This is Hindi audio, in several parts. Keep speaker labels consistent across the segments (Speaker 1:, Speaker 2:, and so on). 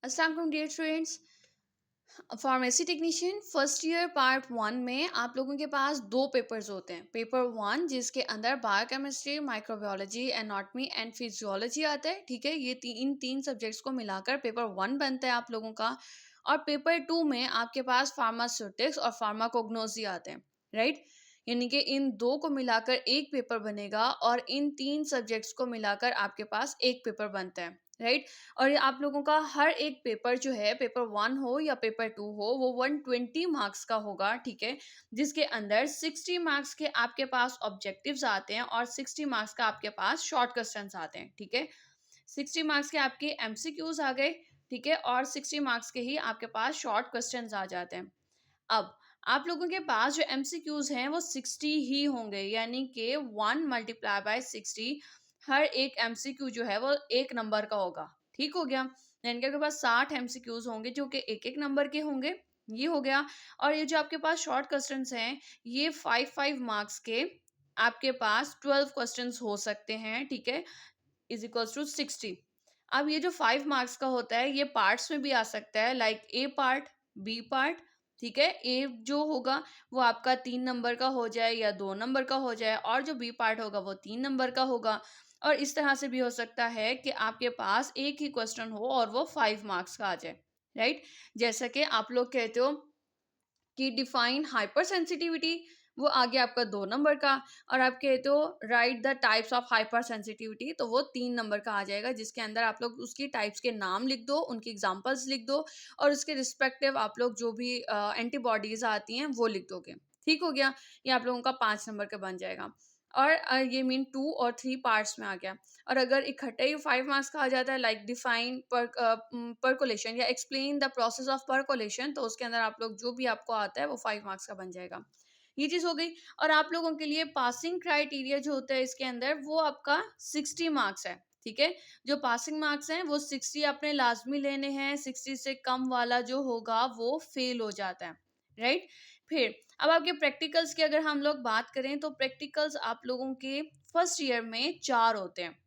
Speaker 1: अस्सलाम वालेकुम dear students. Pharmacy technician first year part one में आप लोगों के पास दो पेपर्स होते हैं। पेपर वन जिसके अंदर biochemistry, microbiology, anatomy and physiology आता है। ठीक है, ये इन तीन सब्जेक्ट्स को मिलाकर पेपर वन बनता है आप लोगों का। और पेपर टू में आपके पास फार्मास्यूटिक्स और फार्माकोग्नोसी आते हैं, राइट। यानी कि इन दो को मिलाकर एक पेपर बनेगा और इन तीन सब्जेक्ट्स को मिलाकर आपके पास एक पेपर बनता है, राइट। और ये आप लोगों का हर एक पेपर जो है, पेपर वन हो या पेपर टू हो, वो 120 मार्क्स का होगा। ठीक है, जिसके अंदर 60 मार्क्स के आपके पास ऑब्जेक्टिव्स आते हैं और 60 मार्क्स का आपके पास शॉर्ट क्वेश्चंस आते हैं। ठीक है, 60 मार्क्स के आपके एमसीक्यूज आ गए। ठीक है, और 60 मार्क्स के ही आपके पास शॉर्ट क्वेश्चंस आ जाते हैं। अब आप लोगों के पास जो एमसीक्यूज हैं वो 60 ही होंगे, यानी कि 1 × 60। हर एक एमसीक्यू जो है वो एक नंबर का होगा। ठीक हो गया, यानी कि आपके पास 60 एमसीक्यूज होंगे जो कि एक एक नंबर के होंगे। ये हो गया। और ये जो आपके पास शॉर्ट क्वेश्चंस हैं, ये 5 मार्क्स के आपके पास 12 क्वेश्चंस हो सकते हैं। ठीक है, = 60। अब ये जो 5 मार्क्स का होता है, ये पार्ट्स में भी आ सकता है, like A part, B part. ठीक है, ए जो होगा वो आपका 3 नंबर का हो जाए या 2 नंबर का हो जाए, और जो बी पार्ट होगा वो 3 नंबर का होगा। और इस तरह से भी हो सकता है कि आपके पास एक ही क्वेश्चन हो और वो 5 मार्क्स का आ जाए, राइट। जैसा कि आप लोग कहते हो कि डिफाइन हाइपर सेंसिटिविटी, वो आगे आपका 2 नंबर का। और आप कहते हो right the types of hyper sensitivity, तो वो 3 नंबर का आ जाएगा, जिसके अंदर आप लोग उसकी टाइप्स के नाम लिख दो, उनकी एग्जांपल्स लिख दो, और उसके रिस्पेक्टिव आप लोग जो भी एंटीबॉडीज आती हैं वो लिख दोगे। ठीक हो गया, ये आप लोगों का 5 नंबर का बन जाएगा। और ये मीन 2 और 3 पार्ट्स में आ गया। और अगर इकट्ठे ही 5 मार्क्स का आ जाता है, लाइक डिफाइन परकोलेशन या explain the process of percolation, तो उसके अंदर आप लोग जो भी आपको आता है वो 5 मार्क्स का बन जाएगा। ये चीज हो गई। और आप लोगों के लिए पासिंग क्राइटेरिया जो होता है इसके अंदर, वो आपका 60 मार्क्स है। ठीक है, जो पासिंग मार्क्स हैं वो 60 आपने लाजमी लेने हैं। 60 से कम वाला जो होगा वो फेल हो जाता है, राइट। फिर अब आपके प्रैक्टिकल्स की अगर हम लोग बात करें, तो प्रैक्टिकल्स आप लोगों के फर्स्ट ईयर में 4 होते हैं।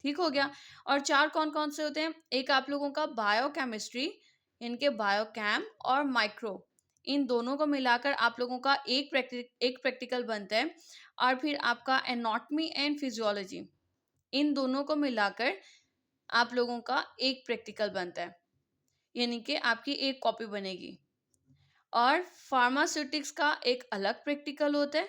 Speaker 1: ठीक हो गया। और 4 कौन कौन से होते हैं? एक आप लोगों का बायोकेमिस्ट्री, इनके बायोकेम और माइक्रो, इन दोनों को मिलाकर आप लोगों का एक प्रैक्टिकल बनता है। और फिर आपका एनाटॉमी एंड फिजियोलॉजी, इन दोनों को मिलाकर आप लोगों का एक प्रैक्टिकल बनता है, यानी कि आपकी एक कॉपी बनेगी। और फार्मास्यूटिक्स का एक अलग प्रैक्टिकल होता है,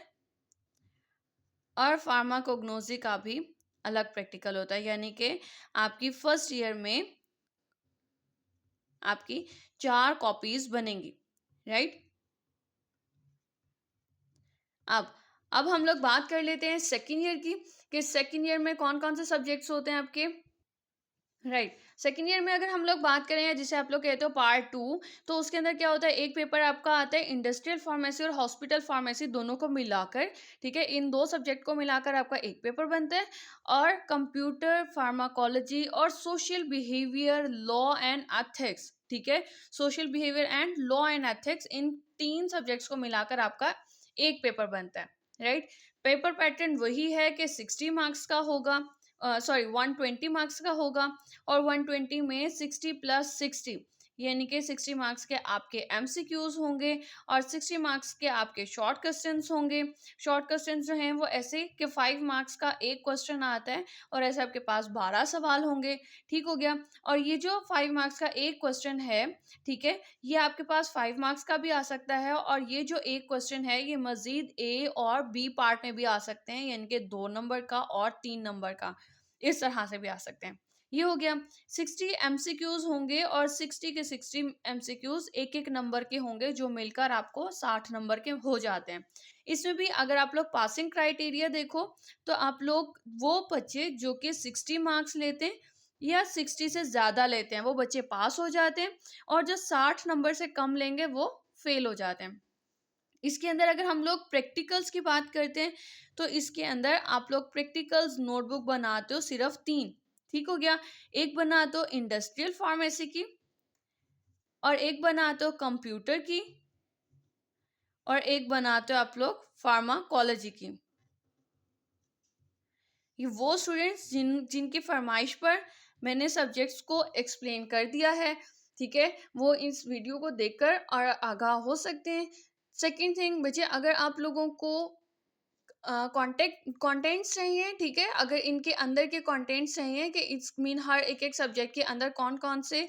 Speaker 1: और फार्माकोग्नोसी का भी अलग प्रैक्टिकल होता है, यानी कि आपकी फर्स्ट ईयर में आपकी 4 कॉपीज बनेंगी, राइट। अब हम लोग बात कर लेते हैं सेकेंड ईयर की, कि सेकेंड ईयर में कौन कौन से सब्जेक्ट्स होते हैं आपके, राइट। सेकेंड ईयर में अगर हम लोग बात करें, जिसे आप लोग कहते हो पार्ट टू, तो उसके अंदर क्या होता है, एक पेपर आपका आता है इंडस्ट्रियल फार्मेसी और हॉस्पिटल फार्मेसी दोनों को मिलाकर। ठीक है, इन दो सब्जेक्ट को मिलाकर आपका एक पेपर बनता है। और कंप्यूटर फार्माकोलॉजी और social behaviour, law and ethics, ठीक है, social behaviour and law and ethics, in 3 subjects को मिलाकर आपका एक पेपर बनता है, राइट। पेपर पैटर्न वही है कि 60 मार्क्स का होगा, 120 मार्क्स का होगा। और 120 में 60 + 60, यानी कि 60 मार्क्स के आपके एमसीक्यूज होंगे और 60 मार्क्स के आपके शॉर्ट क्वेश्चंस होंगे। शॉर्ट क्वेश्चंस जो हैं वो ऐसे कि 5 मार्क्स का एक क्वेश्चन आता है, और ऐसे आपके पास 12 सवाल होंगे। ठीक हो गया। और ये जो 5 मार्क्स का एक क्वेश्चन है, ठीक है, ये आपके पास 5 मार्क्स का भी आ सकता है, और ये जो एक क्वेश्चन है ये मजीद ए और बी पार्ट में भी आ सकते हैं, यानी कि 2 नंबर का और 3 नंबर का, इस तरह से भी आ सकते हैं। ये हो गया। 60 एमसीक्यूज होंगे, और 60 के 60 एमसीक्यूज एक एक नंबर के होंगे, जो मिलकर आपको 60 नंबर के हो जाते हैं। इसमें भी अगर आप लोग पासिंग क्राइटेरिया देखो, तो आप लोग वो बच्चे जो कि 60 मार्क्स लेते हैं या 60 से ज़्यादा लेते हैं, वो बच्चे पास हो जाते हैं। और जो 60 नंबर से कम लेंगे वो फेल हो जाते हैं। इसके अंदर अगर हम लोग प्रैक्टिकल्स की बात करते हैं, तो इसके अंदर आप लोग प्रैक्टिकल्स नोटबुक बनाते हो सिर्फ 3। ठीक हो गया। एक बनाते हो इंडस्ट्रियल फार्मेसी की, और एक बनाते हो कंप्यूटर की, और एक बनाते हो आप लोग फार्माकोलॉजी की। ये वो स्टूडेंट्स जिनकी फरमाइश पर मैंने सब्जेक्ट्स को एक्सप्लेन कर दिया है। ठीक है? वो इस वीडियो को देखकर और आगाह हो सकते हैं। सेकंड थिंग बच्चे, अगर आप लोगों को कंटेंट्स चाहिए, ठीक है? अगर इनके अंदर के कंटेंट्स चाहिए कि इट्स मीन हर एक-एक सब्जेक्ट के अंदर कौन-कौन से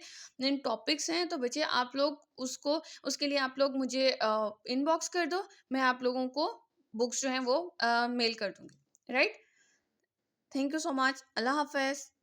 Speaker 1: टॉपिक्स हैं, तो बच्चे आप लोग उसको उसके लिए आप लोग मुझे इनबॉक्स कर दो। मैं आप लोगों को बुक्स जो हैं वो मेल कर दूँगी। Right? Thank you so much. अल्लाह हाफ़िज़।